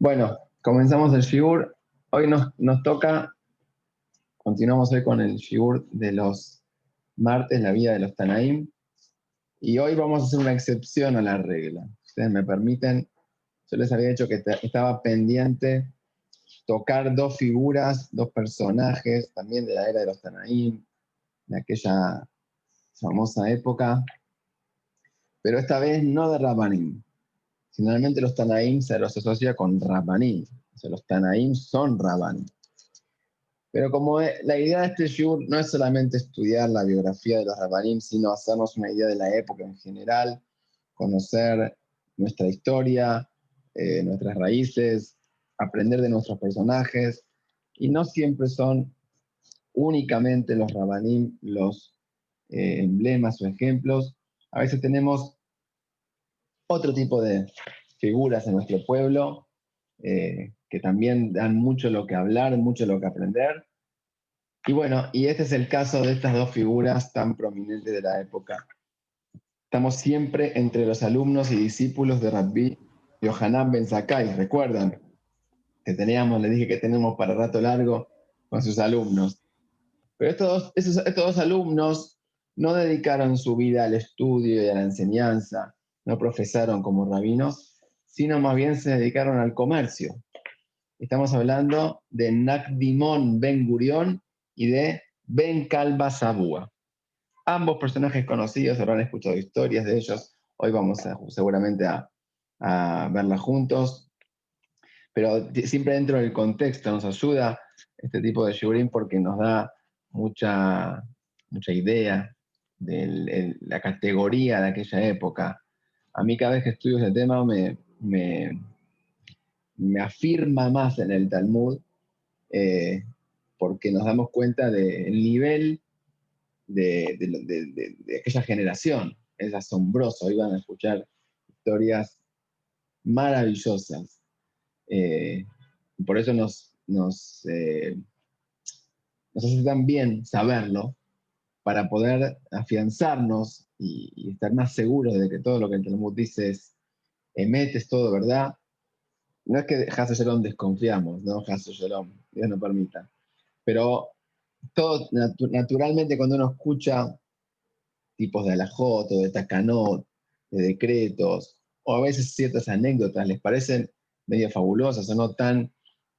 Bueno, comenzamos el shiur. Hoy nos toca, continuamos hoy con el shiur de los martes, la vida de los Tanaim. Y hoy vamos a hacer una excepción a la regla. Si ustedes me permiten, yo les había dicho que estaba pendiente tocar dos figuras, dos personajes, también de la era de los Tanaim, de aquella famosa época, pero esta vez no de Rabbanim. Generalmente los Tanaim se los asocia con Rabbanim. O sea, los Tanaim son Rabbanim. Pero como la idea de este shiur no es solamente estudiar la biografía de los Rabbanim, sino hacernos una idea de la época en general, conocer nuestra historia, nuestras raíces, aprender de nuestros personajes, y no siempre son únicamente los Rabbanim los emblemas o ejemplos. A veces tenemos otro tipo de figuras en nuestro pueblo que también dan mucho lo que hablar, mucho lo que aprender. Y bueno, y este es el caso de estas dos figuras tan prominentes de la época. Estamos siempre entre los alumnos y discípulos de Rabbi Yohanan Ben Zakkai, ¿recuerdan? Que teníamos, le dije que tenemos para rato largo con sus alumnos. Pero estos dos alumnos no dedicaron su vida al estudio y a la enseñanza, no profesaron como rabinos, sino más bien se dedicaron al comercio. Estamos hablando de Nakdimon Ben Gurion y de Ben Kalba Sabúa. Ambos personajes conocidos, habrán escuchado historias de ellos. Hoy vamos seguramente a verlas juntos. Pero siempre dentro del contexto nos ayuda este tipo de shiurim porque nos da mucha idea de la categoría de aquella época. A mí cada vez que estudio ese tema me afirma más en el Talmud porque nos damos cuenta del nivel de aquella generación. Es asombroso, iban a escuchar historias maravillosas. Por eso nos hace tan bien saberlo para poder afianzarnos y estar más seguros de que todo lo que el Talmud dice es emet, es todo verdad. No es que Hasse Shalom desconfiamos, ¿no? Hasse Shalom, Dios no permita. Pero todo, naturalmente cuando uno escucha tipos de alajot o de takanot, de decretos, o a veces ciertas anécdotas les parecen medio fabulosas o no tan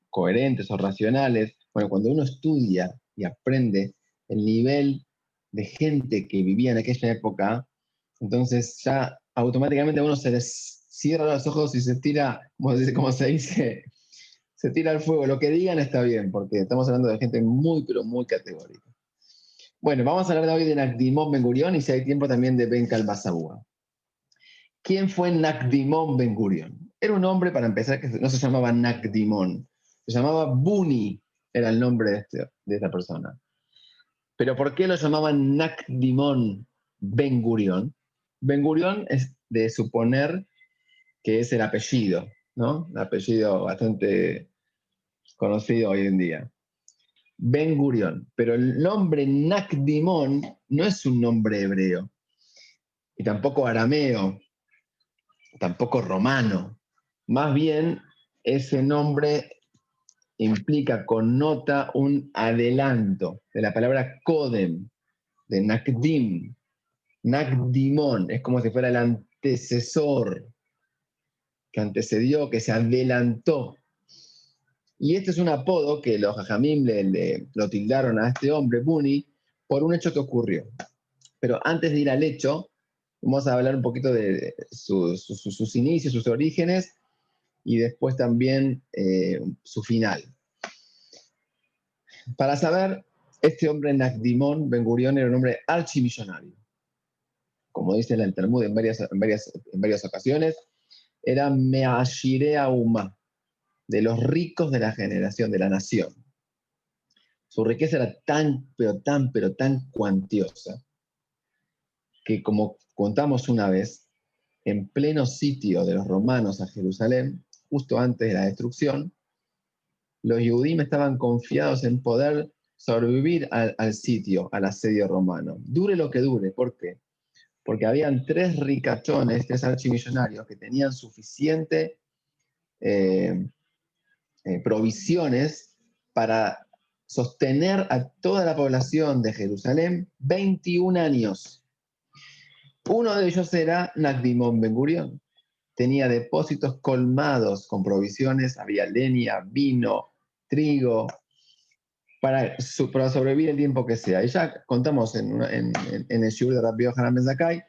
coherentes o racionales. Bueno, cuando uno estudia y aprende el nivel de gente que vivía en aquella época, entonces ya automáticamente a uno se les cierra los ojos y se tira, como se dice, se tira al fuego. Lo que digan está bien, porque estamos hablando de gente muy, pero muy categórica. Bueno, vamos a hablar de hoy de Nakdimon Ben Gurion y si hay tiempo también de Ben Kalba Sabúa. ¿Quién fue Nakdimon Ben Gurion? Era un hombre, para empezar, que no se llamaba Nakdimon, se llamaba Buni, era el nombre de esta persona. Pero ¿por qué lo llamaban Nakdimon Ben Gurion? Ben Gurion es de suponer que es el apellido, ¿no? Un apellido bastante conocido hoy en día. Ben Gurion. Pero el nombre Nakdimon no es un nombre hebreo, y tampoco arameo, tampoco romano. Más bien, ese nombre implica, connota un adelanto de la palabra Kodem, de Nakdim. Nakdimon, es como si fuera el antecesor, que antecedió, que se adelantó. Y este es un apodo que los Jajamim lo tildaron a este hombre, Buni, por un hecho que ocurrió. Pero antes de ir al hecho, vamos a hablar un poquito de sus inicios, sus orígenes, y después también su final. Para saber, este hombre Nakdimon Ben Gurion era un hombre archimillonario. Como dice el Talmud en varias ocasiones, era Meashirea Uma, de los ricos de la generación, de la nación. Su riqueza era pero tan cuantiosa, que como contamos una vez, en pleno sitio de los romanos a Jerusalén, justo antes de la destrucción, los Yehudim estaban confiados en poder sobrevivir al sitio, al asedio romano. Dure lo que dure. ¿Por qué? Porque habían tres ricachones, tres archimillonarios, que tenían suficiente provisiones para sostener a toda la población de Jerusalén 21 años. Uno de ellos era Nagdimón Ben Gurión. Tenía depósitos colmados con provisiones, había leña, vino, trigo, para sobrevivir el tiempo que sea. Y ya contamos en el Shur de Rabbi Yohanan Ben Zakkai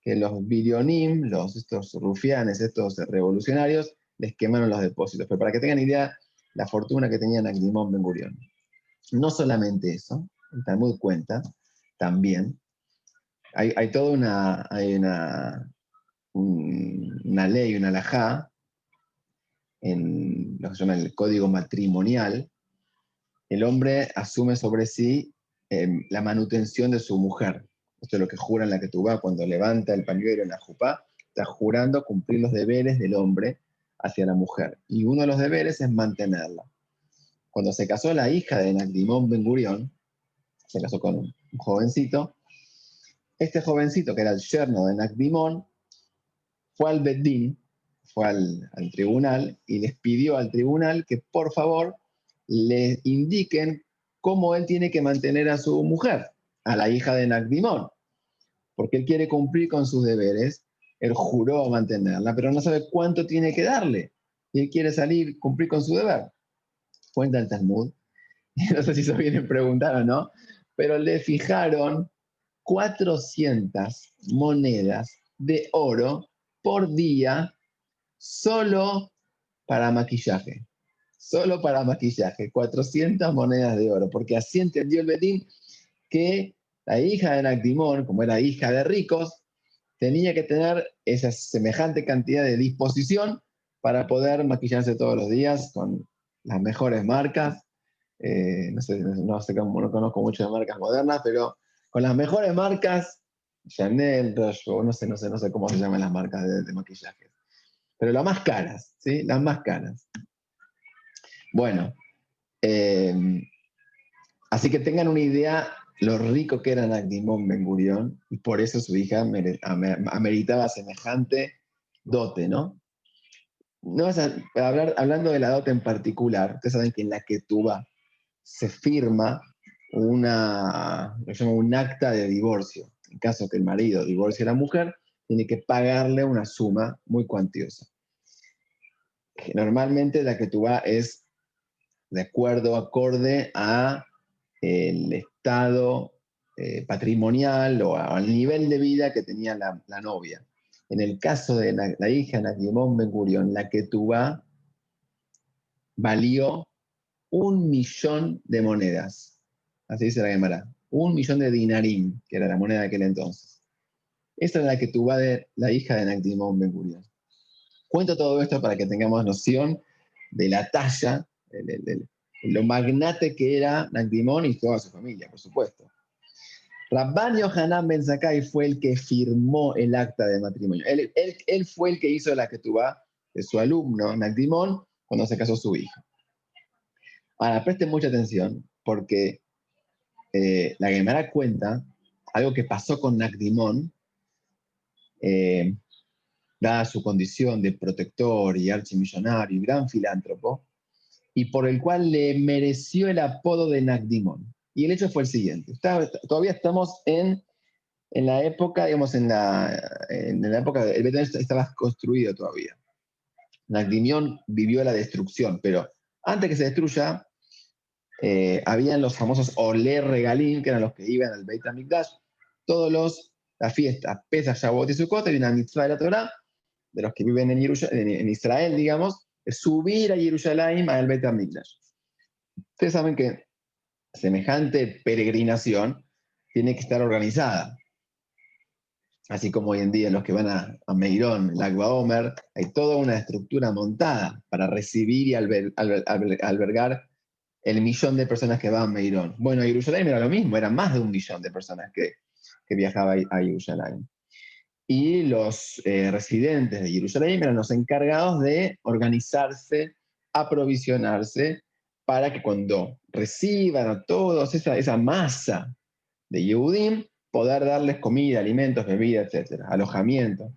que los Birionim, estos rufianes, estos revolucionarios, les quemaron los depósitos. Pero para que tengan idea, la fortuna que tenía Nagdimón Ben Gurión. No solamente eso, el Talmud cuenta también, hay toda una ley, una halajá, en lo que se llama el código matrimonial. El hombre asume sobre sí la manutención de su mujer. Esto es lo que jura en la Ketubá cuando levanta el pañuelo en la jupá, está jurando cumplir los deberes del hombre hacia la mujer. Y uno de los deberes es mantenerla. Cuando se casó la hija de Nagdimón Ben Gurión, se casó con un jovencito, este jovencito, que era el yerno de Nagdimón, fue al Beddín, fue al tribunal, y les pidió al tribunal que por favor le indiquen cómo él tiene que mantener a su mujer, a la hija de Nagdimón, porque él quiere cumplir con sus deberes, él juró mantenerla, pero no sabe cuánto tiene que darle, y él quiere salir, cumplir con su deber. Cuenta el Talmud, no sé si eso viene a preguntar o no, pero le fijaron 400 monedas de oro por día solo para maquillaje. Solo para maquillaje, 400 monedas de oro, porque así entendió el Bedín que la hija de Nagdimón, como era hija de ricos, tenía que tener esa semejante cantidad de disposición para poder maquillarse todos los días con las mejores marcas. No sé cómo, no conozco mucho de marcas modernas, pero con las mejores marcas, Chanel, Roche, no sé cómo se llaman las marcas de maquillaje, pero las más caras, ¿sí? Las más caras. Bueno, así que tengan una idea lo rico que era Nagdimón Ben Gurión, y por eso su hija ameritaba semejante dote, ¿no? No vas a hablando de la dote en particular, ustedes saben que en la Ketubá se firma un acta de divorcio. En caso que el marido divorcie a la mujer, tiene que pagarle una suma muy cuantiosa. Normalmente la Ketubá es de acuerdo, acorde a el estado patrimonial o al nivel de vida que tenía la novia. En el caso de la hija Nagdimón Ben Gurión, la Ketubá valió 1.000.000 de monedas. Así dice la Gemara. 1.000.000 de dinarín, que era la moneda de aquel entonces. Esa es la Ketubá de la hija de Nagdimón Ben Gurión. Cuento todo esto para que tengamos noción de la talla, lo magnate que era Nagdimón y toda su familia, por supuesto. Rabban Yohanan Ben Zakkai fue el que firmó el acta de matrimonio. Él fue el que hizo la ketubá de su alumno, Nagdimón, cuando se casó su hija. Ahora, presten mucha atención, porque la Gemara cuenta algo que pasó con Nagdimón, dada su condición de protector y archimillonario y gran filántropo, y por el cual le mereció el apodo de Nagdimón. Y el hecho fue el siguiente. Todavía estamos en la época, digamos, en la época, el Betamigdash estaba construido todavía. Nagdimón vivió la destrucción, pero antes que se destruya, habían los famosos Olé Regalim, que eran los que iban al Beit HaMikdash, las fiestas, Pesach, Shavuot y Sukkot, y una mitzvah de la Torah, de los que viven en Israel, digamos, es subir a Jerusalén al Beit HaMikdash. Ustedes saben que semejante peregrinación tiene que estar organizada. Así como hoy en día los que van a Meirón, Lag BaOmer, hay toda una estructura montada para recibir y albergar el 1.000.000 de personas que van a Meirón. Bueno, a Jerusalén era lo mismo, eran más de 1.000.000 de personas que viajaban a Jerusalén. Y los residentes de Jerusalén eran los encargados de organizarse, aprovisionarse, para que cuando reciban a todos esa masa de Yehudim, poder darles comida, alimentos, bebida, etc., alojamiento.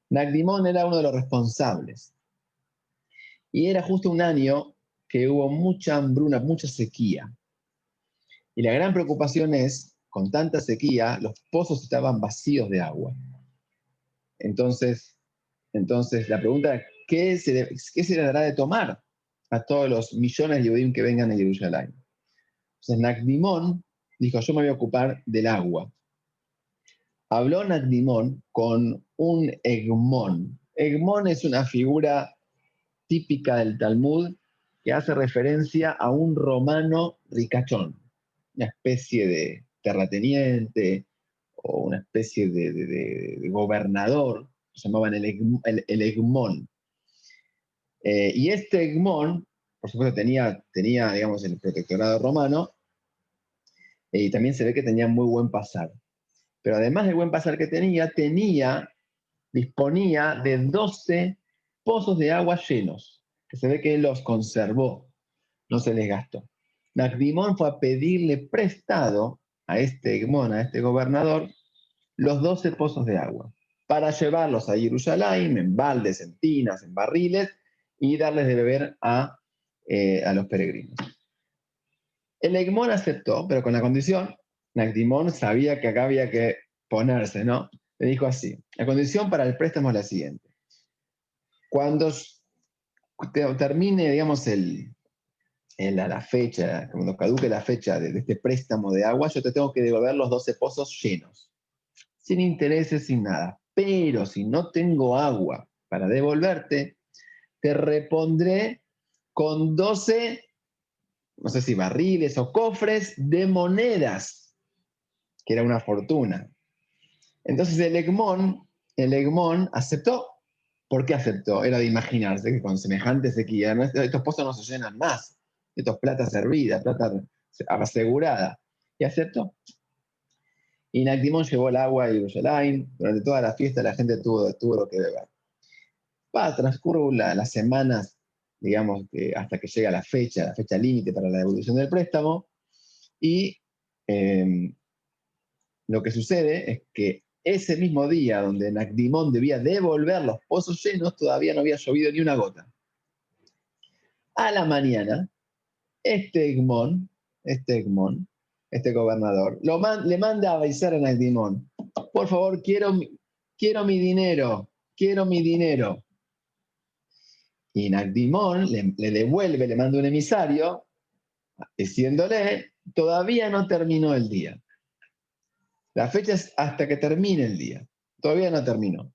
Nagdimón era uno de los responsables. Y era justo un año que hubo mucha hambruna, mucha sequía. Y la gran preocupación es, con tanta sequía, los pozos estaban vacíos de agua. Entonces la pregunta es, ¿qué se le dará de tomar a todos los millones de Yehudim que vengan a Jerusalén? Entonces Nacdimón dijo, yo me voy a ocupar del agua. Habló Nacdimón con un Egmón. Egmón es una figura típica del Talmud que hace referencia a un romano ricachón, una especie de terrateniente o una especie de gobernador, se llamaban el Egmón. Y este Egmón, por supuesto, tenía, digamos, el protectorado romano, y también se ve que tenía muy buen pasar. Pero además del buen pasar que disponía de 12 pozos de agua llenos, que se ve que él los conservó, no se les gastó. Nacdimón fue a pedirle prestado a este Egmón, a este gobernador, los 12 pozos de agua, para llevarlos a Jerusalén, en baldes, en tinas, en barriles, y darles de beber a los peregrinos. El Egmón aceptó, pero con la condición, Nacdimón sabía que acá había que ponerse, ¿no? Le dijo así, la condición para el préstamo es la siguiente. Cuando termine, digamos, la fecha, cuando caduque la fecha de este préstamo de agua, yo te tengo que devolver los 12 pozos llenos, sin intereses, sin nada. Pero si no tengo agua para devolverte, te repondré con 12, no sé si barriles o cofres de monedas, que era una fortuna. Entonces el Egmón aceptó. ¿Por qué aceptó? Era de imaginarse que con semejante sequía, ¿no? Estos pozos no se llenan más. Esto es plata servida, plata asegurada. Y aceptó. Y Nacdimón llevó el agua a Jerusalén. Durante toda la fiesta la gente tuvo lo que beber. Transcurren las semanas, digamos, hasta que llega la fecha límite para la devolución del préstamo. Y lo que sucede es que ese mismo día donde Nacdimón debía devolver los pozos llenos, todavía no había llovido ni una gota. A la mañana, este Egmón, este gobernador, le manda a avisar a Nacdimón, por favor, quiero mi dinero. Y Nacdimón le devuelve, le manda un emisario, diciéndole, todavía no terminó el día. La fecha es hasta que termine el día. Todavía no terminó.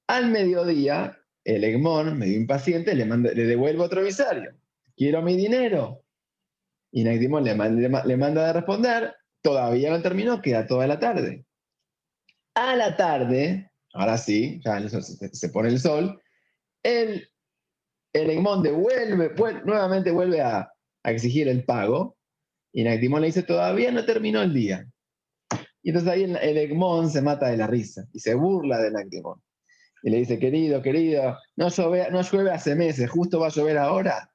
Al mediodía, el Egmón, medio impaciente, le devuelve otro emisario. Quiero mi dinero. Y Nacdimón le manda de responder, todavía no terminó, queda toda la tarde. A la tarde, ahora sí, ya se pone el sol, el Egmón nuevamente vuelve a exigir el pago, y Nacdimón le dice, todavía no terminó el día. Y entonces ahí el Egmón se mata de la risa y se burla de Nacdimón. Y le dice, querido, no llueve hace meses, justo va a llover ahora.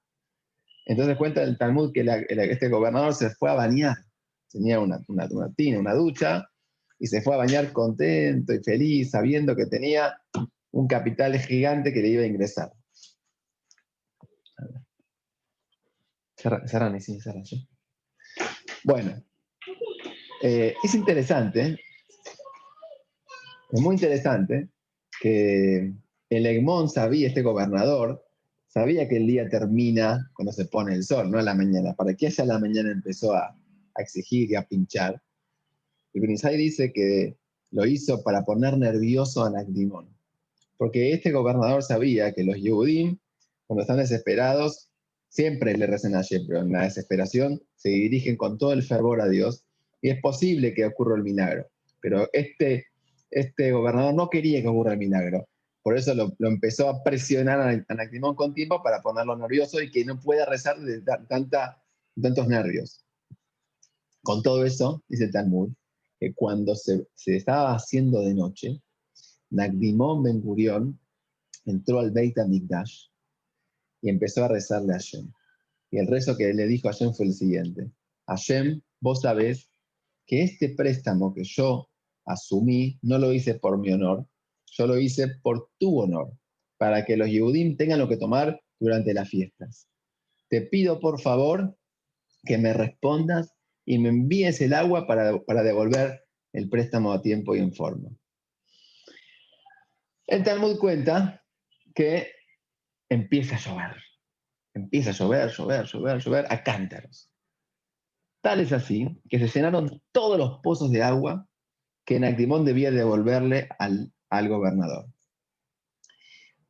Entonces cuenta el Talmud que este gobernador se fue a bañar. Tenía una tina, una ducha, y se fue a bañar contento y feliz, sabiendo que tenía un capital gigante que le iba a ingresar. Cerran, sí. Bueno, es interesante, es muy interesante que el Egmón sabía, este gobernador, sabía que el día termina cuando se pone el sol, no a la mañana. ¿Para qué allá a la mañana empezó a exigir y a pinchar? El Benizai dice que lo hizo para poner nervioso a Nacdimón. Porque este gobernador sabía que los Yehudim, cuando están desesperados, siempre le rezan a Hashem, pero en la desesperación se dirigen con todo el fervor a Dios y es posible que ocurra el milagro. Pero este gobernador no quería que ocurra el milagro. Por eso lo empezó a presionar a Nacdimón con tiempo para ponerlo nervioso y que no pueda rezar de tantos nervios. Con todo eso, dice el Talmud, que cuando se estaba haciendo de noche, Nacdimón Ben Gurión entró al Beit HaMikdash y empezó a rezarle a Hashem. Y el rezo que le dijo a Hashem fue el siguiente: Hashem, vos sabés que este préstamo que yo asumí no lo hice por mi honor, yo lo hice por tu honor, para que los Yehudim tengan lo que tomar durante las fiestas. te pido por favor que me respondas y me envíes el agua para devolver el préstamo a tiempo y en forma. El Talmud cuenta que empieza a llover. Empieza a llover, llover, llover, llover a cántaros. Tal es así que se llenaron todos los pozos de agua que Nacdimón debía devolverle al gobernador.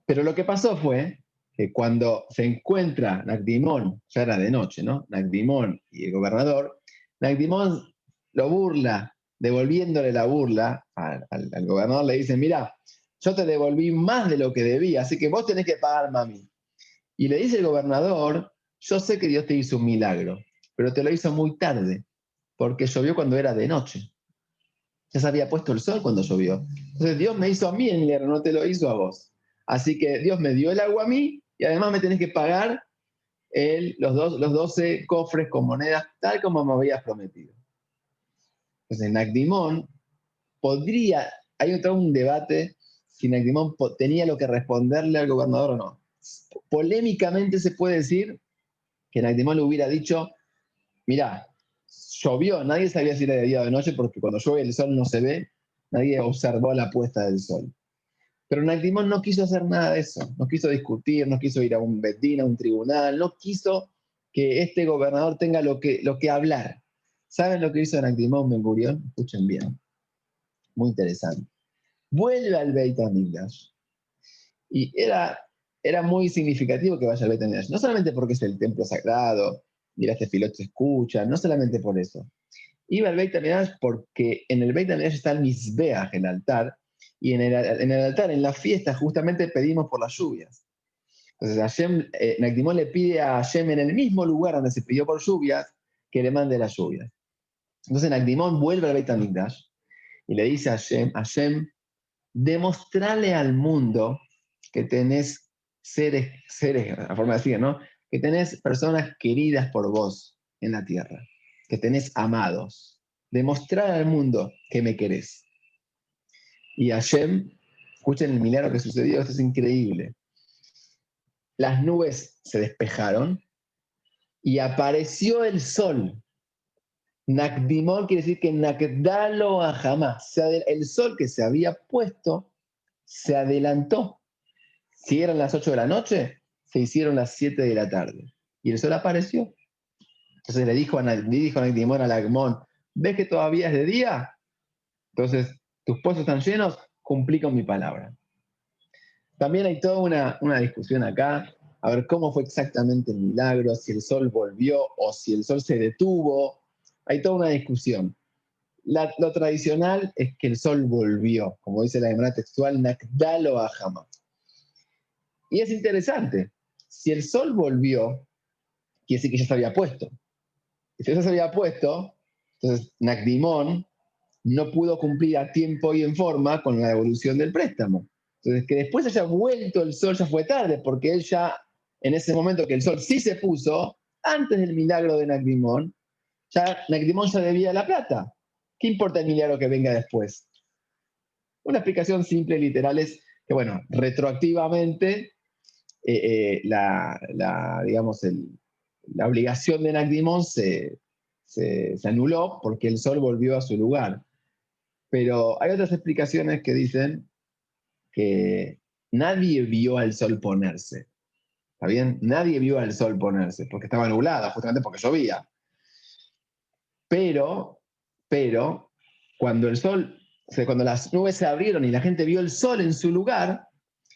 Pero lo que pasó fue que cuando se encuentra Nacdimón, ya era de noche, ¿no? Nacdimón y el gobernador, Nacdimón lo burla, devolviéndole la burla al gobernador, le dice, mira, yo te devolví más de lo que debía, así que vos tenés que pagarme a mí. Y le dice el gobernador, yo sé que Dios te hizo un milagro, pero te lo hizo muy tarde, porque llovió cuando era de noche. Ya se había puesto el sol cuando llovió. Entonces Dios me hizo a mí el milagro, no te lo hizo a vos. Así que Dios me dio el agua a mí y además me tenés que pagar los 12 cofres con monedas tal como me habías prometido. Entonces Nacdimón podría, hay todo un debate si Nacdimón tenía lo que responderle al gobernador o no. Polémicamente se puede decir que Nacdimón le hubiera dicho, mirá, llovió, nadie sabía si era de día o de noche porque cuando llueve el sol no se ve, nadie observó la puesta del sol. Pero Nacdimón no quiso hacer nada de eso, no quiso discutir, no quiso ir a un betín, a un tribunal, no quiso que este gobernador tenga lo que hablar. ¿Saben lo que hizo Nacdimón Ben Gurión? Escuchen bien, muy interesante. Vuelve al Beit HaMikdash y era muy significativo que vaya al Beit HaMikdash, no solamente porque es el templo sagrado y las tefilot se escuchan, no solamente por eso. Iba al Beit HaMikdash porque en el Beit HaMikdash está el Mizbeach, el altar, y en el altar, en la fiesta, justamente pedimos por las lluvias. Entonces Nacdimón le pide a Hashem en el mismo lugar donde se pidió por lluvias, que le mande las lluvias. Entonces Nacdimón vuelve al Beit HaMikdash y le dice a Hashem, demostrale al mundo que tenés seres, a forma de decir, ¿no? Que tenés personas queridas por vos en la tierra, que tenés amados. Demostrar al mundo que me querés. Y Hashem, escuchen el milagro que sucedió, esto es increíble. Las nubes se despejaron y apareció el sol. Nakdimón quiere decir que Nakdalo a jamás. El sol que se había puesto se adelantó. Si eran las 8 de la noche, se hicieron las 7 de la tarde. Y el sol apareció. Entonces le dijo Nakdimón a Nagmón, ¿ves que todavía es de día? Entonces, tus pozos están llenos, cumplí con mi palabra. También hay toda una discusión acá, a ver cómo fue exactamente el milagro, si el sol volvió o si el sol se detuvo. Hay toda una discusión. Lo tradicional es que el sol volvió, como dice la Gemara textual, Nakdalo Ahama. Y es interesante, si el sol volvió, quiere decir que ya se había puesto. Y si ya se había puesto, entonces Nakdimón no pudo cumplir a tiempo y en forma con la devolución del préstamo. Entonces, que después haya vuelto el sol ya fue tarde, porque él ya, en ese momento que el sol sí se puso, antes del milagro de Nacdimón, ya Nacdimón ya debía la plata. ¿Qué importa el milagro que venga después? Una explicación simple y literal es que, bueno, retroactivamente, digamos, la obligación de Nacdimón se anuló porque el sol volvió a su lugar. Pero hay otras explicaciones que dicen que nadie vio al sol ponerse. ¿Está bien? Nadie vio al sol ponerse porque estaba nublado, justamente porque llovía. Pero, cuando cuando las nubes se abrieron y la gente vio el sol en su lugar,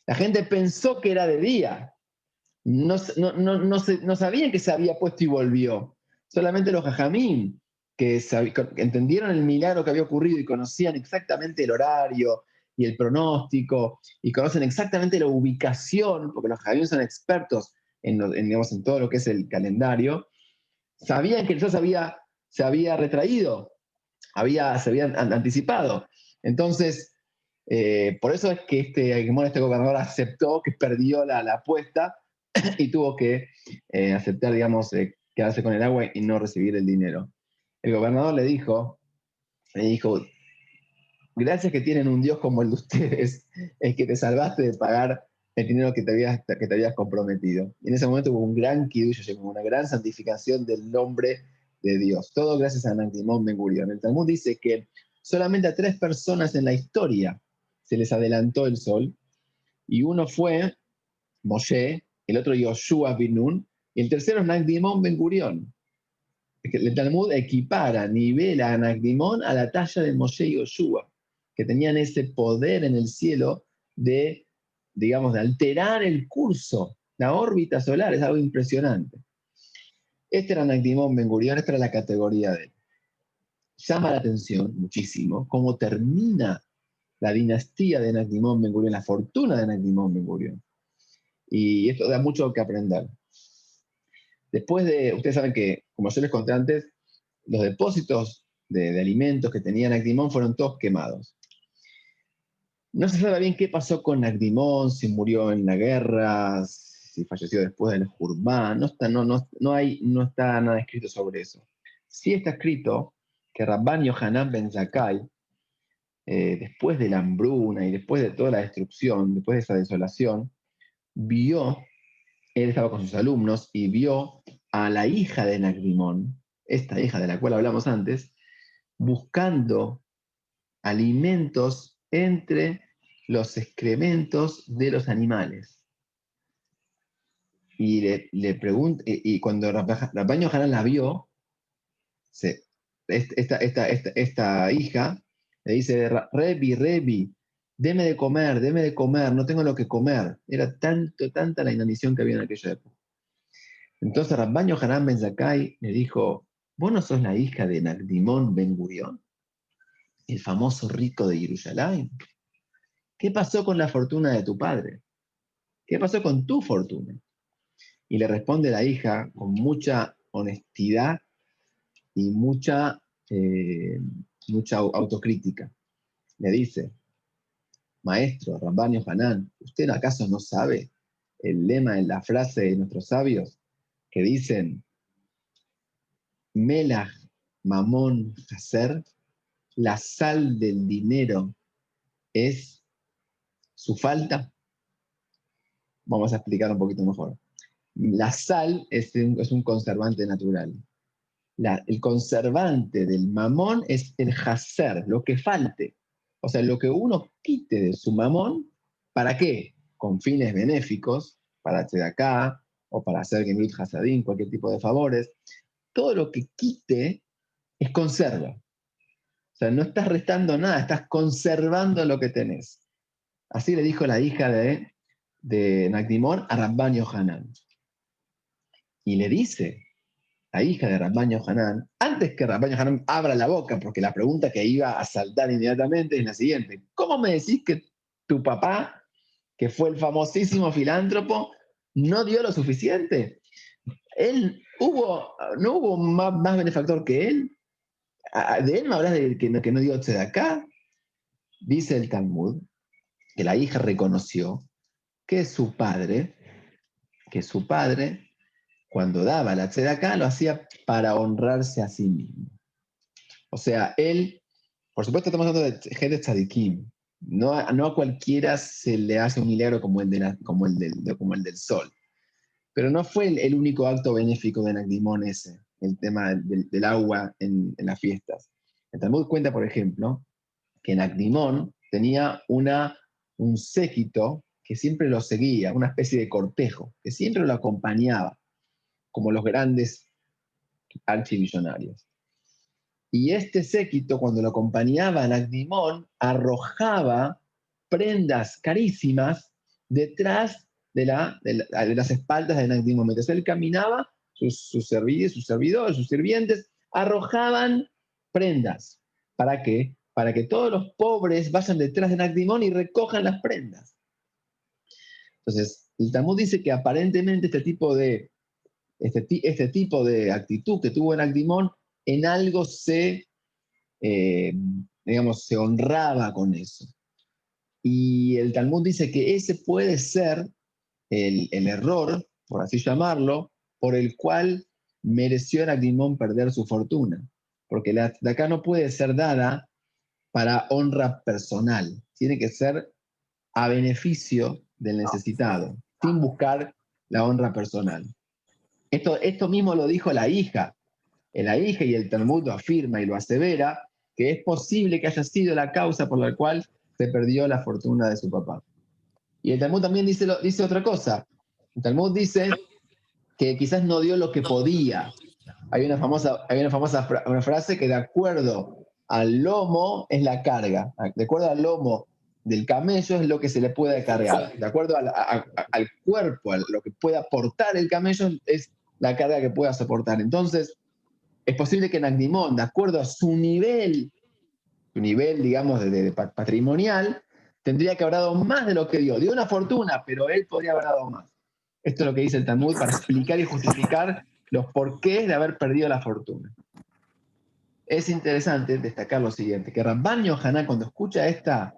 la gente pensó que era de día. No sabían que se había puesto y volvió. Solamente los jajamín, que entendieron el milagro que había ocurrido y conocían exactamente el horario y el pronóstico y conocen exactamente la ubicación, porque los jajamín son expertos digamos, en todo lo que es el calendario, sabían que el sol se había retraído, se había anticipado. Entonces, por eso es que este gobernador aceptó que perdió la apuesta y tuvo que aceptar, digamos, quedarse con el agua y no recibir el dinero. El gobernador le dijo, gracias que tienen un Dios como el de ustedes, es que te salvaste de pagar el dinero que te habías comprometido. Y en ese momento hubo un gran kiddush, una gran santificación del nombre de Dios. Todo gracias a Nagdimón Ben Gurión. El Talmud dice que solamente a 3 personas en la historia se les adelantó el sol, y uno fue Moshe, el otro Yoshua bin Nun, y el tercero es Nagdimón Ben Gurión. El Talmud equipara, nivela a Nagdimón a la talla de Moshe y Yoshua, que tenían ese poder en el cielo de, digamos, de alterar el curso, la órbita solar, es algo impresionante. Este era Nagdimón Ben Gurión, esta era la categoría de él. Llama la atención muchísimo cómo termina la dinastía de Nagdimón Ben Gurión, la fortuna de Nagdimón Ben Gurión. Y esto da mucho que aprender. Después de, ustedes saben que, como yo les conté antes, los depósitos de alimentos que tenía Nagdimón fueron todos quemados. No se sabe bien qué pasó con Nagdimón, si murió en la guerra, si falleció después del Jurbán, no está nada escrito sobre eso. Sí está escrito que Rabban Yohanan Ben Zakkai, después de la hambruna y después de toda la destrucción, después de esa desolación, vio, él estaba con sus alumnos y vio a la hija de Nagdimón, esta hija de la cual hablamos antes, buscando alimentos entre los excrementos de los animales. Y le pregunta, y cuando Rabban Yohanan la vio, esta hija le dice, Rebi, deme de comer, no tengo lo que comer. Era tanta la inanición que había en aquella época. Entonces Rabban Yohanan Ben Zakkai le dijo, ¿vos no sos la hija de Nagdimón Ben Gurión, el famoso rico de Jerusalén? ¿Qué pasó con la fortuna de tu padre? ¿Qué pasó con tu fortuna? Y le responde la hija con mucha honestidad y mucha autocrítica. Le dice, maestro, Rabban Yohanan, ¿usted acaso no sabe el lema en la frase de nuestros sabios que dicen, Melach Mamón Haser, la sal del dinero es su falta? Vamos a explicar un poquito mejor. La sal es un conservante natural. El conservante del mamón es el haser, lo que falte. O sea, lo que uno quite de su mamón, ¿para qué? Con fines benéficos, para acá o para hacer Gemilut Hasadim, cualquier tipo de favores. Todo lo que quite es conserva. O sea, no estás restando nada, estás conservando lo que tenés. Así le dijo la hija de Nagdimón a Rabban Yohanan. Y le dice, la hija de Rabban Yohanan, antes que Rabban Yohanan abra la boca, porque la pregunta que iba a saltar inmediatamente es la siguiente: ¿cómo me decís que tu papá, que fue el famosísimo filántropo, no dio lo suficiente? ¿No hubo más benefactor que él? ¿De él me hablas de que no dio tzedaká? Dice el Talmud que la hija reconoció que su padre, cuando daba la tzedaká, lo hacía para honrarse a sí mismo. O sea, él, por supuesto estamos hablando de gente tzadikim. No a cualquiera se le hace un milagro como el del sol. Pero no fue el único acto benéfico de Nagdimón ese, el tema del agua en las fiestas. El Talmud cuenta, por ejemplo, que Nagdimón tenía un séquito que siempre lo seguía, una especie de cortejo, que siempre lo acompañaba, como los grandes archivillonarios. Y este séquito, cuando lo acompañaba a Nagdimón, arrojaba prendas carísimas detrás de las espaldas de Nagdimón. Mientras él caminaba, sus servidores, sus sirvientes, arrojaban prendas. ¿Para qué? Para que todos los pobres vayan detrás de Nagdimón y recojan las prendas. Entonces, el Talmud dice que aparentemente este tipo de actitud que tuvo Nagdimón en algo se honraba con eso. Y el Talmud dice que ese puede ser el error, por así llamarlo, por el cual mereció Nagdimón perder su fortuna. Porque la de acá no puede ser dada para honra personal, tiene que ser a beneficio del necesitado, sin buscar la honra personal. Esto mismo lo dijo la hija. La hija, y el Talmud lo afirma y lo asevera, que es posible que haya sido la causa por la cual se perdió la fortuna de su papá. Y el Talmud también dice otra cosa. El Talmud dice que quizás no dio lo que podía. Hay una famosa una frase que de acuerdo al lomo es la carga. De acuerdo al lomo del camello es lo que se le puede cargar. De acuerdo al cuerpo, a lo que pueda aportar el camello, es la carga que pueda soportar. Entonces, es posible que Nagdimón, de acuerdo a su nivel, digamos, de patrimonial, tendría que haber dado más de lo que dio. Dio una fortuna, pero él podría haber dado más. Esto es lo que dice el Talmud para explicar y justificar los porqués de haber perdido la fortuna. Es interesante destacar lo siguiente, que Rabban Yohanan, cuando escucha esta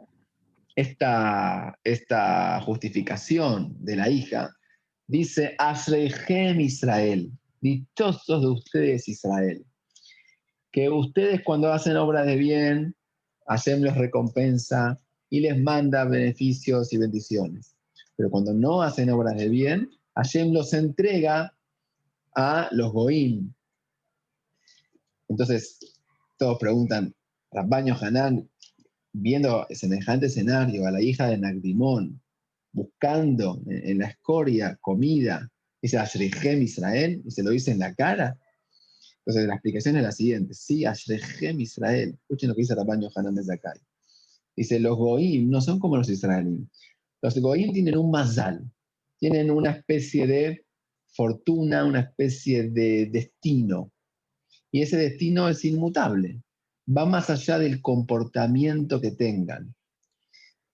justificación de la hija, dice, Ashreichem Israel, dichosos de ustedes Israel, que ustedes cuando hacen obras de bien, Hashem los recompensa y les manda beneficios y bendiciones. Pero cuando no hacen obras de bien, Hashem los entrega a los Goim. Entonces, todos preguntan, Rabban Yohanan, viendo semejante escenario, a la hija de Nagdimón, buscando en la escoria comida, dice Ashrechem Israel, y se lo dice en la cara. Entonces, la explicación es la siguiente. Sí, Ashrechem Israel. Escuchen lo que dice Rabban Yohanan de Zakkai. Dice, los Goim no son como los israelíes. Los Goim tienen un mazal, tienen una especie de fortuna, una especie de destino. Y ese destino es inmutable. Va más allá del comportamiento que tengan.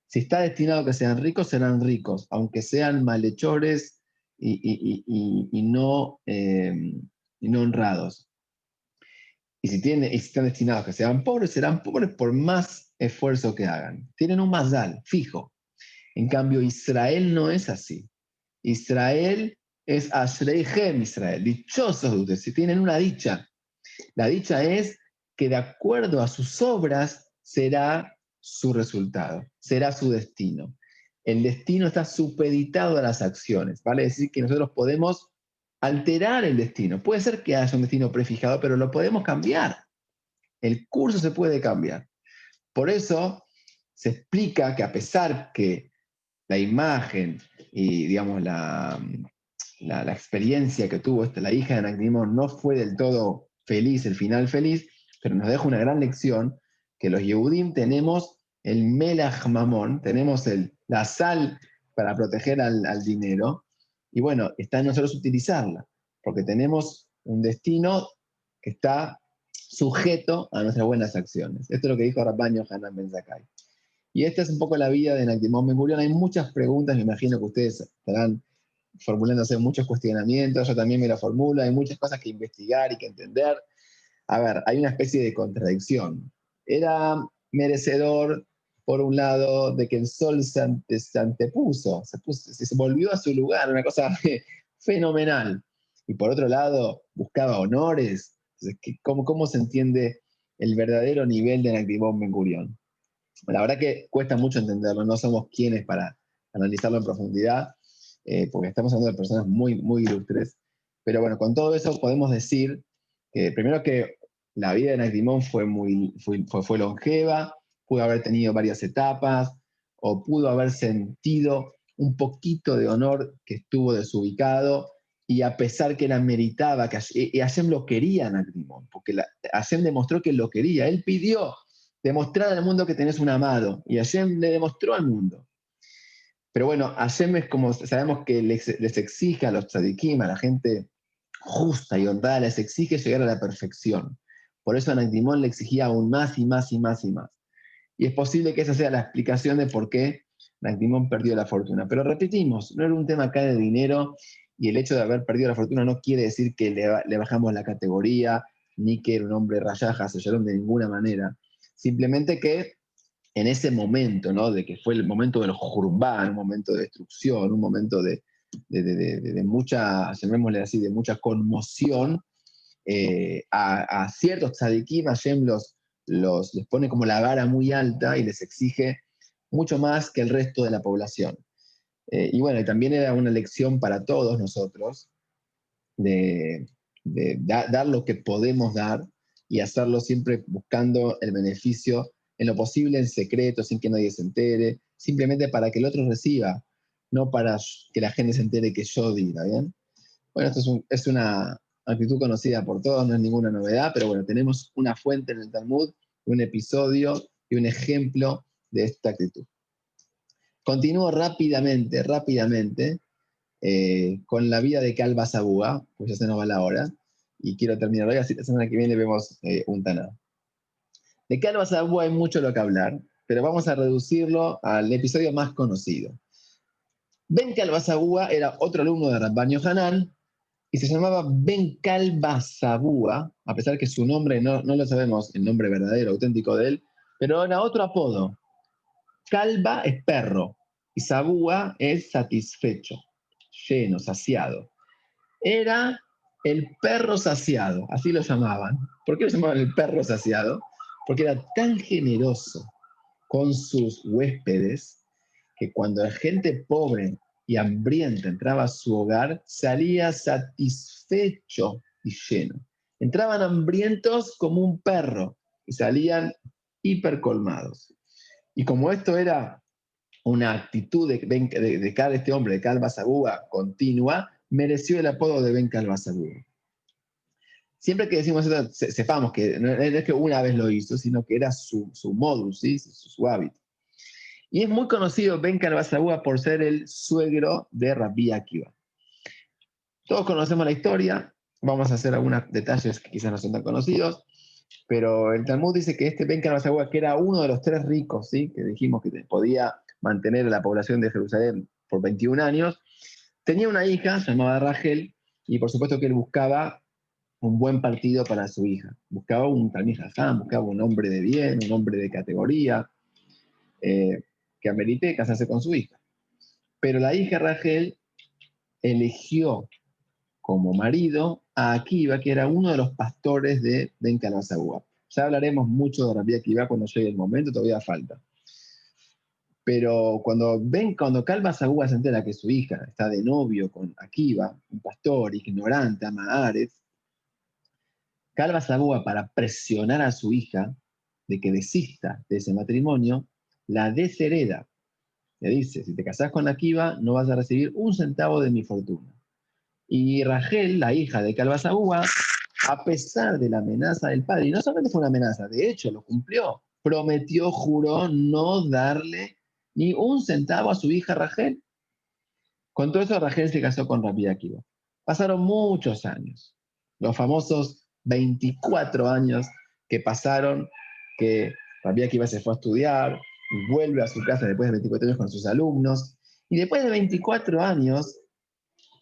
Si está destinado a que sean ricos, serán ricos, aunque sean malhechores y no honrados. Y si están destinados a que sean pobres, serán pobres por más esfuerzo que hagan. Tienen un mazal fijo. En cambio, Israel no es así. Israel es Ashreihem Israel, dichosos de ustedes, si tienen una dicha. La dicha es que de acuerdo a sus obras será su resultado, será su destino. El destino está supeditado a las acciones, vale decir que nosotros podemos alterar el destino. Puede ser que haya un destino prefijado, pero lo podemos cambiar. El curso se puede cambiar. Por eso se explica que a pesar que la imagen y, digamos, la experiencia que tuvo la hija de Nagdimón no fue del todo feliz, el final feliz, pero nos deja una gran lección que los Yehudim tenemos el Melach Mamón, tenemos la sal para proteger al dinero, y bueno, está en nosotros utilizarla, porque tenemos un destino que está sujeto a nuestras buenas acciones. Esto es lo que dijo Rabban Yohanan Ben Zakkai. Y esta es un poco la vida de Nagdimón Ben Gurion. Hay muchas preguntas, me imagino que ustedes estarán formulándose muchos cuestionamientos, yo también me lo formulo, hay muchas cosas que investigar y que entender. A ver, hay una especie de contradicción. Era merecedor, por un lado, de que el sol se antepuso, se volvió a su lugar, una cosa fenomenal. Y por otro lado, buscaba honores. Entonces, ¿cómo se entiende el verdadero nivel de Nagdimón Ben Gurion? La verdad que cuesta mucho entenderlo, no somos quienes para analizarlo en profundidad, porque estamos hablando de personas muy, muy ilustres. Pero bueno, con todo eso podemos decir que primero que la vida de Nagdimón fue longeva, pudo haber tenido varias etapas, o pudo haber sentido un poquito de honor que estuvo desubicado, y a pesar que la meritaba, y Hashem lo quería a Nagdimón, porque Hashem demostró que lo quería, él pidió demostrar al mundo que tenés un amado, y Hashem le demostró al mundo. Pero bueno, Hashem es como sabemos que les exige a los tzadikim, a la gente justa y honrada, les exige llegar a la perfección. Por eso a Nagdimón le exigía aún más y más y más y más. Y es posible que esa sea la explicación de por qué Nagdimón perdió la fortuna. Pero repetimos, no era un tema acá de dinero, y el hecho de haber perdido la fortuna no quiere decir que le bajamos la categoría, ni que era un hombre rayaja, se de ninguna manera. Simplemente que en ese momento, ¿no? De que fue el momento del Jurbán, un momento de destrucción, un momento de mucha, llamémosle así, de mucha conmoción, a ciertos tzadikim Hashem les pone como la vara muy alta y les exige mucho más que el resto de la población. Y bueno, y también era una lección para todos nosotros de dar lo que podemos dar y hacerlo siempre buscando el beneficio en lo posible en secreto, sin que nadie se entere, simplemente para que el otro reciba, no para que la gente se entere que yo diga, ¿bien? Bueno, es una actitud conocida por todos, no es ninguna novedad, pero bueno, tenemos una fuente en el Talmud, un episodio y un ejemplo de esta actitud. Continúo rápidamente, con la vida de Calva Sabúa, pues ya se nos va la hora, y quiero terminar hoy, así la semana que viene vemos un Taná. De Calva Sabúa hay mucho lo que hablar, pero vamos a reducirlo al episodio más conocido. Ben Calva Sabúa era otro alumno de Rabban Yohanan, y se llamaba Ben Calva Sabúa, a pesar que su nombre no lo sabemos, el nombre verdadero, auténtico de él, pero era otro apodo. Calva es perro, y Sabúa es satisfecho, lleno, saciado. Era el perro saciado, así lo llamaban. ¿Por qué lo llamaban el perro saciado? Porque era tan generoso con sus huéspedes que cuando la gente pobre y hambrienta entraba a su hogar, salía satisfecho y lleno. Entraban hambrientos como un perro y salían hipercolmados. Y como esto era una actitud de cada este hombre, de Calva Sabúa, continua, mereció el apodo de Ben Calva Sabúa. Siempre que decimos esto, sepamos que no es que una vez lo hizo, sino que era su modus, ¿sí? su hábito. Y es muy conocido Ben Calva Sabúa por ser el suegro de Rabbi Akiva. Todos conocemos la historia, vamos a hacer algunos detalles que quizás no son tan conocidos, pero el Talmud dice que este Ben Calva Sabúa, que era uno de los 3 ricos, ¿sí? Que dijimos que podía mantener a la población de Jerusalén por 21 años, tenía una hija llamada Rachel, y por supuesto que él buscaba un buen partido para su hija. Buscaba un Talmid Jajam, buscaba un hombre de bien, un hombre de categoría, que amerite casarse con su hija. Pero la hija Rachel eligió como marido a Akiva, que era uno de los pastores de Ben Calva Sabúa. Ya hablaremos mucho de Rabbi Akiva cuando llegue el momento, todavía falta. Pero cuando Calva Sabúa se entera que su hija está de novio con Akiva, un pastor ignorante, ama a Ares, Calva Sabúa, para presionar a su hija de que desista de ese matrimonio, la deshereda. Le dice, si te casás con Akiva, no vas a recibir un centavo de mi fortuna. Y Rachel, la hija de Calva Sabúa, a pesar de la amenaza del padre, y no solamente fue una amenaza, de hecho lo cumplió, prometió, juró no darle ni un centavo a su hija Rachel. Con todo eso, Rachel se casó con Rabbi Akiva. Pasaron muchos años, los famosos 24 años que pasaron, que Rabbi Akiva se fue a estudiar, y vuelve a su casa después de 24 años con sus alumnos, y después de 24 años,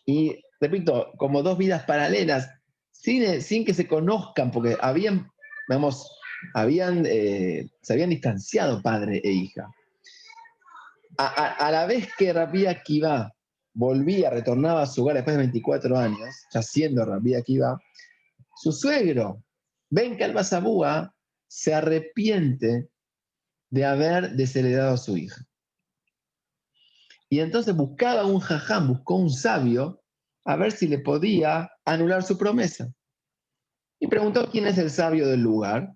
y repito, como 2 vidas paralelas, sin que se conozcan, porque se habían distanciado padre e hija. A la vez que Rabbi Akiva retornaba a su hogar después de 24 años, ya siendo Rabbi Akiva, su suegro, Ben Calva Sabúa, se arrepiente de haber desheredado a su hija. Y entonces buscaba un jajam, buscó un sabio, a ver si le podía anular su promesa. Y preguntó quién es el sabio del lugar,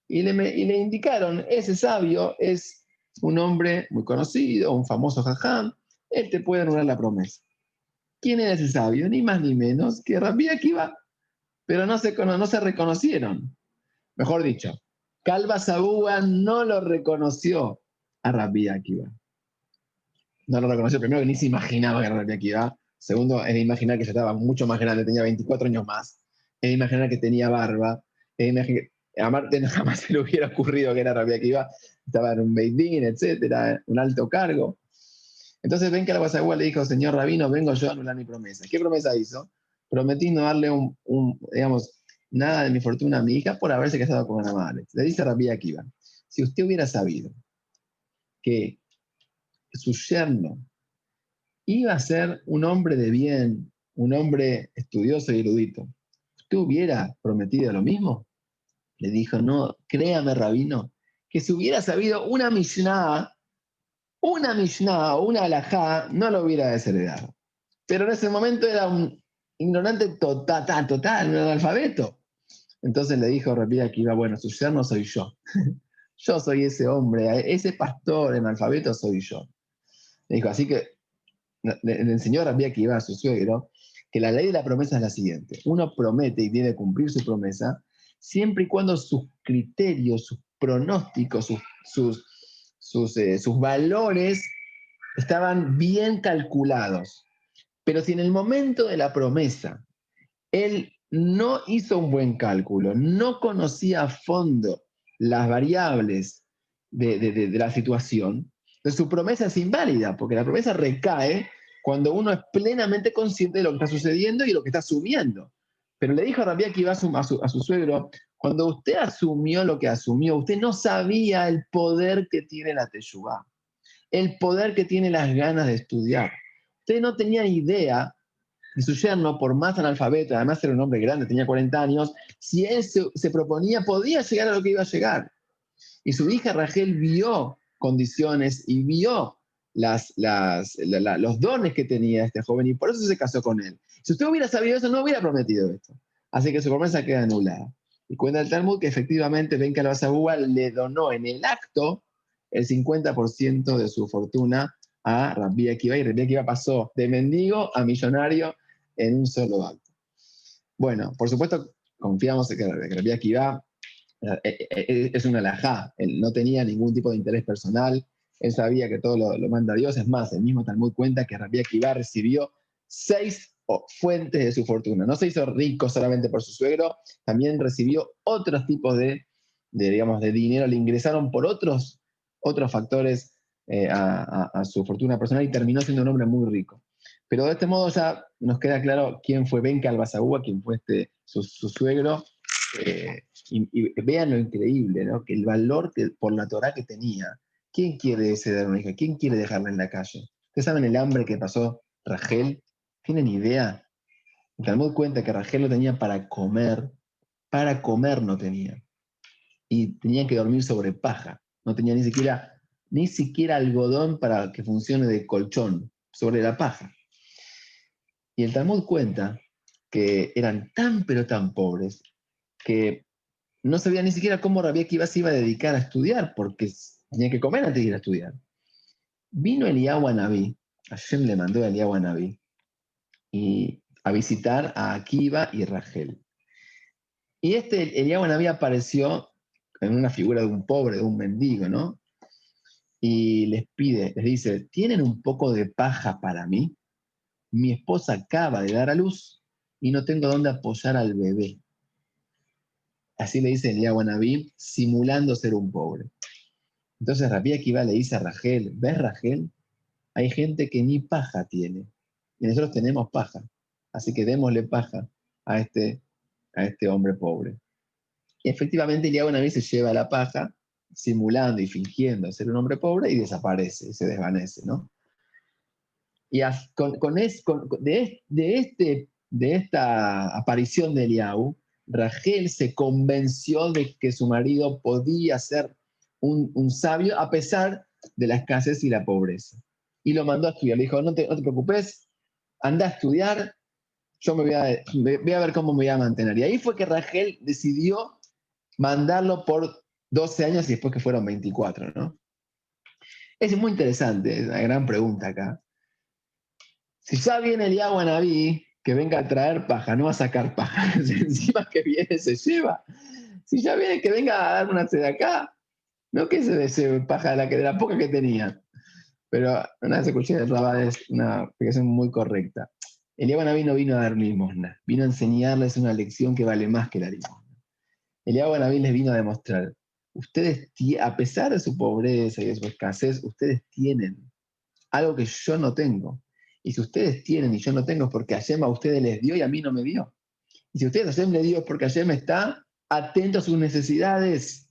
y le indicaron, ese sabio es un hombre muy conocido, un famoso jajam, él te puede anular la promesa. ¿Quién era ese sabio? Ni más ni menos que Rabbi Akiva, pero no se reconocieron. Mejor dicho, Calva Sabúa no lo reconoció a Rabbi Akiva. No lo reconoció, primero que ni se imaginaba que era Rabbi Akiva. Segundo, es de imaginar que ya estaba mucho más grande, tenía 24 años más. Es de imaginar que tenía barba. Es de a Martín jamás se le hubiera ocurrido que era Rabbi Akiva. Estaba en un Beidín, etcétera, un alto cargo. Entonces Ben Calva Sabúa le dijo, señor rabino, vengo yo a anular mi promesa. ¿Qué promesa hizo? Prometí no darle digamos, nada de mi fortuna a mi hija por haberse casado con una madre. Le dice Rabbi Akiva, si usted hubiera sabido que su yerno iba a ser un hombre de bien, un hombre estudioso y erudito, ¿usted hubiera prometido lo mismo? Le dijo, no, créame, rabino, que si hubiera sabido una Mishnah una Mishnah o una halajá no lo hubiera desheredado. Pero en ese momento era un ignorante total, un analfabeto. Entonces le dijo Rabbi Akiva, bueno, su yerno soy yo. Yo soy ese hombre, ese pastor analfabeto soy yo. Le dijo, así que le enseñó Rabbi Akiva a su suegro que la ley de la promesa es la siguiente. Uno promete y debe cumplir su promesa siempre y cuando sus criterios, sus pronósticos, sus valores estaban bien calculados. Pero si en el momento de la promesa él no hizo un buen cálculo, no conocía a fondo las variables de la situación, entonces su promesa es inválida, porque la promesa recae cuando uno es plenamente consciente de lo que está sucediendo y lo que está asumiendo. Pero le dijo a Rabí Akiva a su suegro, cuando usted asumió lo que asumió, usted no sabía el poder que tiene la teshuvá, el poder que tiene las ganas de estudiar. Usted no tenía idea y su yerno, por más analfabeto, además era un hombre grande, tenía 40 años, si él se proponía, podía llegar a lo que iba a llegar. Y su hija Rachel vio condiciones y vio los dones que tenía este joven y por eso se casó con él. Si usted hubiera sabido eso, no hubiera prometido esto. Así que su promesa queda anulada. Y cuenta el Talmud que efectivamente Ben Calvazabúa le donó en el acto el 50% de su fortuna a Rabbi Akiva, y Rabbi Akiva pasó de mendigo a millonario en un solo acto. Bueno, por supuesto, confiamos en que Rabbi Akiva es una alajá, él no tenía ningún tipo de interés personal, él sabía que todo lo manda Dios, es más, el mismo Talmud cuenta que Rabbi Akiva recibió 6 fuentes de su fortuna, no se hizo rico solamente por su suegro, también recibió otros tipos digamos, de dinero, le ingresaron por otros factores a su fortuna personal y terminó siendo un hombre muy rico. Pero de este modo ya nos queda claro quién fue Ben Calvazahúa, quién fue su suegro, y vean lo increíble, ¿no? Que el valor por la Torah que tenía. ¿Quién quiere ceder a una hija? ¿Quién quiere dejarla en la calle? ¿Ustedes saben el hambre que pasó Rachel? ¿Tienen idea? El Talmud cuenta que Rachel no tenía para comer no tenía. Y tenían que dormir sobre paja. No tenía ni siquiera algodón para que funcione de colchón, sobre la paja. Y el Talmud cuenta que eran tan pero tan pobres que no sabía ni siquiera cómo Rabbi Akiva se iba a dedicar a estudiar, porque tenía que comer antes de ir a estudiar. Vino Eliyahu Anabí, Hashem le mandó a Eliyahu Anabí y a visitar a Akiva y Rachel. Y Eliyahu Anabí apareció en una figura de un pobre, de un mendigo, ¿no? Y les dice, ¿tienen un poco de paja para mí? Mi esposa acaba de dar a luz y no tengo dónde apoyar al bebé. Así le dice Eliyahu Anabí, simulando ser un pobre. Entonces Rabbi Akiva le dice a Rachel, ¿ves Rachel? Hay gente que ni paja tiene. Y nosotros tenemos paja. Así que démosle paja a este hombre pobre. Y efectivamente Eliyahu Anabí se lleva la paja, simulando y fingiendo ser un hombre pobre, y desaparece, se desvanece, ¿no? Y de esta aparición de Eliyahu, Rachel se convenció de que su marido podía ser un sabio a pesar de la escasez y la pobreza. Y lo mandó a estudiar. Le dijo, no te preocupes, anda a estudiar, yo voy a ver cómo me voy a mantener. Y ahí fue que Rachel decidió mandarlo por 12 años y después que fueron 24, ¿no? Es muy interesante, es una gran pregunta acá. Si ya viene el Anabí, que venga a traer paja, no a sacar paja. Encima que viene se lleva. Si ya viene que venga a dar una de acá, no que se paja de la poca que tenía. Pero una vez escuché de Rabá, es una explicación muy correcta. El Anabí no vino a dar limosna, vino a enseñarles una lección que vale más que la limosna. El Anabí les vino a demostrar, ustedes, a pesar de su pobreza y de su escasez, ustedes tienen algo que yo no tengo. Y si ustedes tienen y yo no tengo es porque Hashem a ustedes les dio y a mí no me dio. Y si ustedes a Hashem les dio es porque Hashem está atento a sus necesidades.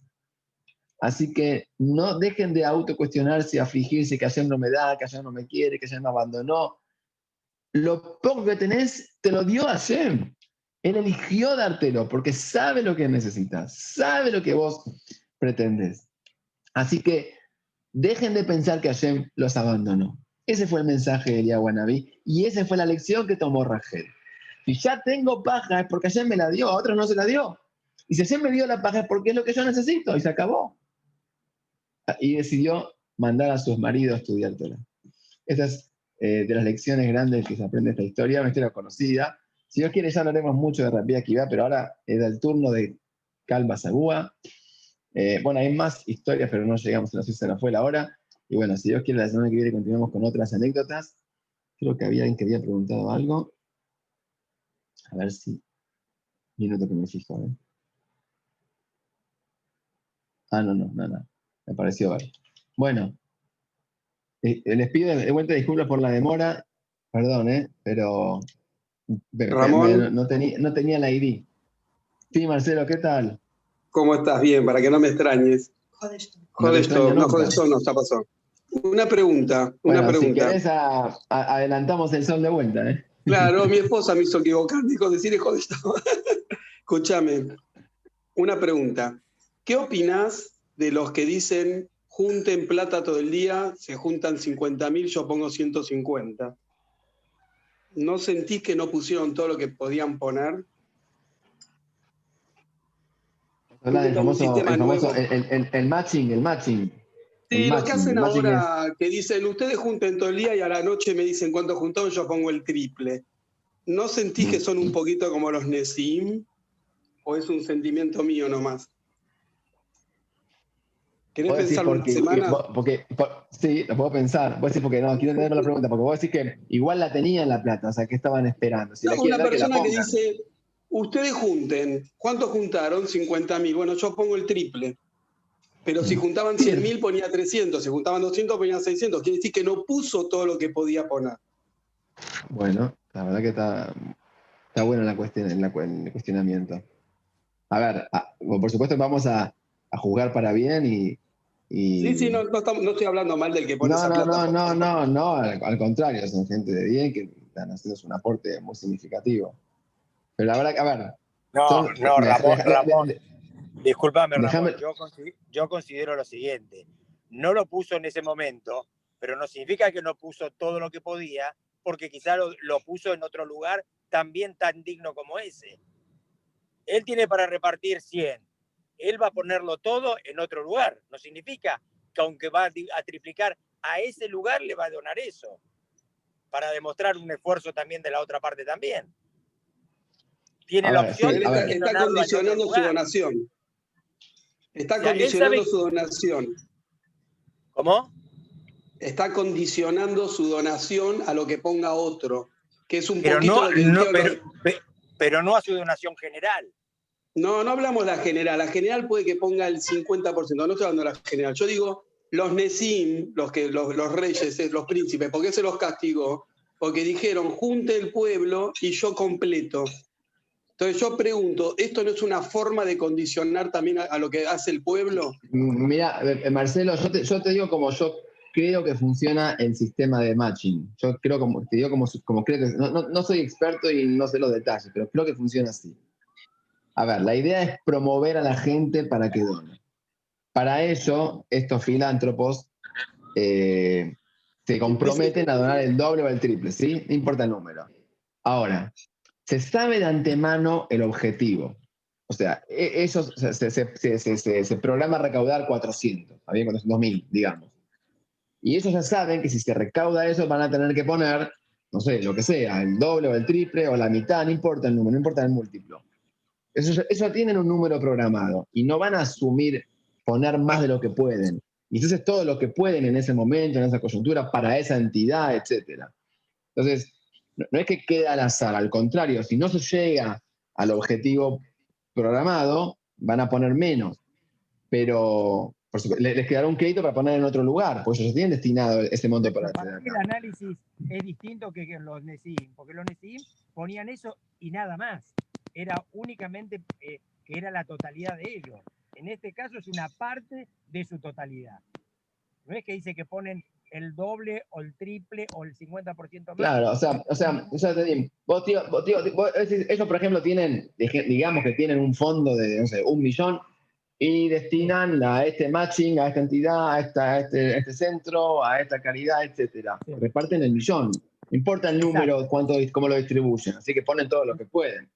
Así que no dejen de autocuestionarse, afligirse que Hashem no me da, que Hashem no me quiere, que Hashem me abandonó. Lo poco que tenés te lo dio Hashem. Él eligió dártelo porque sabe lo que necesitas, sabe lo que vos pretendés. Así que dejen de pensar que Hashem los abandonó. Ese fue el mensaje de Eliyahu Anabí y esa fue la lección que tomó Rachel. Si ya tengo paja es porque Hashem me la dio, a otros no se la dio. Y si Hashem me dio la paja es porque es lo que yo necesito y se acabó. Y decidió mandar a sus maridos a estudiar Torah. Esta es de las lecciones grandes que se aprende de esta historia, una historia conocida. Si Dios quiere ya hablaremos mucho de Rabbi Akiva, pero ahora es el turno de Kalba Sagúa. Bueno, hay más historias, pero no llegamos, no sé si se nos fue la hora. Y bueno, si Dios quiere, la semana que viene continuamos con otras anécdotas. Creo que había alguien que había preguntado algo. A ver si... Minuto que me fijo. No. Me pareció ver. Bueno, les pido de vuelta disculpas por la demora. Perdón, pero Ramón, no tenía la ID. Sí, Marcelo, ¿qué tal? ¿cómo estás? Bien, para que no me extrañes. No te extraño nunca. Jodesto no, ya pasó. Una pregunta. Si querés, adelantamos el sol de vuelta, ¿eh? Claro, mi esposa me hizo equivocar, dijo decir jodesto. Escúchame, una pregunta. ¿Qué opinás de los que dicen junten plata todo el día, se juntan 50.000, yo pongo 150? ¿No sentís que no pusieron todo lo que podían poner? Habla del famoso, el matching. Sí, lo que hacen ahora, que dicen, ustedes junten todo el día y a la noche me dicen cuánto juntaron, yo pongo el triple. ¿No sentís que son un poquito como los Nesim? ¿O es un sentimiento mío nomás? ¿Querés pensarlo una semana? Sí, lo puedo pensar. Vos decís porque no, quiero entender la pregunta, porque vos decís que igual la tenían la plata, o sea, que estaban esperando. Si una persona que dice, ustedes junten, ¿cuánto juntaron? 50.000. Bueno, yo pongo el triple. Pero si juntaban 100.000 ponía 300, si juntaban 200 ponía 600. Quiere decir que no puso todo lo que podía poner. Bueno, la verdad que está bueno el cuestionamiento. A ver, por supuesto vamos a jugar para bien y... Sí, no estoy hablando mal del que pone esa plata. No, al contrario, son gente de bien que están haciendo un aporte muy significativo. Pero la verdad que, a ver... Ramón, discúlpame, Ramón, yo considero lo siguiente, no lo puso en ese momento, pero no significa que no puso todo lo que podía, porque quizá lo puso en otro lugar también tan digno como ese. Él tiene para repartir 100, él va a ponerlo todo en otro lugar, no significa que aunque va a triplicar, a ese lugar le va a donar eso, para demostrar un esfuerzo también de la otra parte también. Tiene la opción de está condicionando su donación. Está condicionando su donación. ¿Cómo? Está condicionando su donación a lo que ponga otro, que es un pero poquito no, lo que no, pero no a su donación general. No hablamos de la general. La general puede que ponga el 50%. No estoy hablando de la general. Yo digo los Nesim, los reyes, los príncipes. ¿Por qué se los castigó? Porque dijeron, junte el pueblo y yo completo. Entonces yo pregunto, ¿esto no es una forma de condicionar también a lo que hace el pueblo? Mira, Marcelo, yo te digo como yo creo que funciona el sistema de matching. Yo creo te digo como creo que... No soy experto y no sé los detalles, pero creo que funciona así. A ver, la idea es promover a la gente para que done. Para ello, estos filántropos se comprometen a donar el doble o el triple, ¿sí? No importa el número. Ahora, se sabe de antemano el objetivo. O sea, eso se programa recaudar 400, ¿está bien? 400.000, digamos. Y ellos ya saben que si se recauda eso van a tener que poner, no sé, lo que sea, el doble o el triple o la mitad, no importa el número, no importa el múltiplo. Eso tienen un número programado y no van a asumir poner más de lo que pueden. Y entonces todo lo que pueden en ese momento, en esa coyuntura, para esa entidad, etc. Entonces, no es que quede al azar, al contrario, si no se llega al objetivo programado, van a poner menos. Pero por supuesto, les quedará un crédito para poner en otro lugar, porque ellos tienen destinado ese monto para hacer acá. El análisis es distinto que los Nesim, porque los Nesim ponían eso y nada más. Era únicamente que era la totalidad de ellos. En este caso es una parte de su totalidad. No es que dice que ponen el doble o el triple o el 50% más. Claro, o sea te digo, vos, ellos, por ejemplo, tienen, digamos que tienen un fondo de, no sé, 1 millón y destinan a este matching, a esta entidad, a este centro, a esta caridad, etcétera. Sí. Reparten el millón. No importa el número, cómo lo distribuyen, así que ponen todo lo que pueden.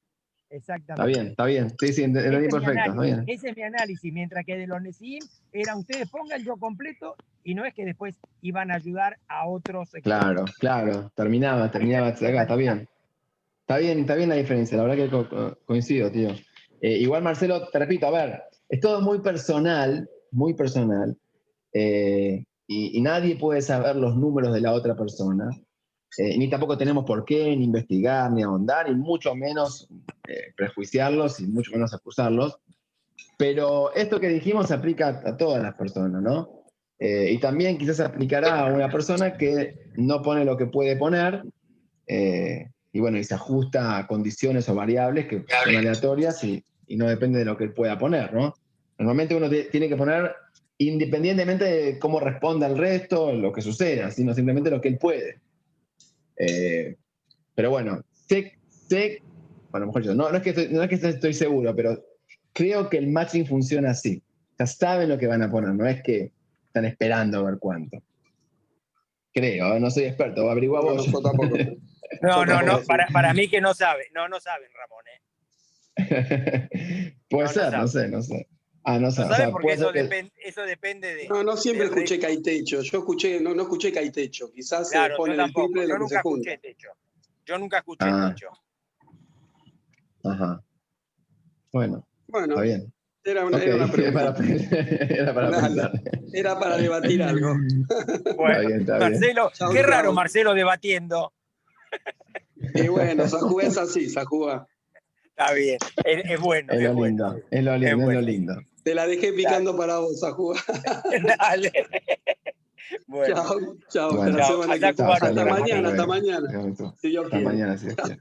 Exactamente. Está bien. Sí, entendí perfecto. Está bien. Ese es mi análisis, mientras que de los Nesim era ustedes pongan yo completo y no es que después iban a ayudar a otros. Claro. Terminaba acá, está bien. Está bien la diferencia, la verdad que coincido, tío. Igual, Marcelo, te repito, a ver, es todo muy personal, y nadie puede saber los números de la otra persona, ni tampoco tenemos por qué ni investigar, ni ahondar, y mucho menos prejuiciarlos, y mucho menos acusarlos. Pero esto que dijimos se aplica a todas las personas, ¿no? Y también quizás se aplicará a una persona que no pone lo que puede poner, y bueno, y se ajusta a condiciones o variables que son aleatorias y no depende de lo que él pueda poner, ¿no? Normalmente uno tiene que poner independientemente de cómo responda el resto, lo que suceda, sino simplemente lo que él puede. Pero bueno, bueno, mejor yo, no es que estoy seguro, pero creo que el matching funciona así. Ya saben lo que van a poner, no es que están esperando a ver cuánto. Creo, no soy experto, averigua vos. No, tampoco. No, para mí que no saben. No saben, Ramón. Puede ser, no sé. No sabe, porque eso depende de... No siempre escuché que hay techo. Yo no escuché que hay techo. Quizás claro, se pone el triple de lo que se junta. Yo nunca escuché techo. Ajá. Bueno, está bien. Era una pregunta. Era para pensar. Era para debatir algo. Bueno, está Marcelo, bien. qué raro Marcelo debatiendo. Y bueno, Sajúa es así, Sajúa. Está bien, es bueno. Es lo lindo. Te la dejé picando para vos, Sajúa. Dale. Bueno. Chao. Hasta mañana. Hasta mañana, si Dios quiere.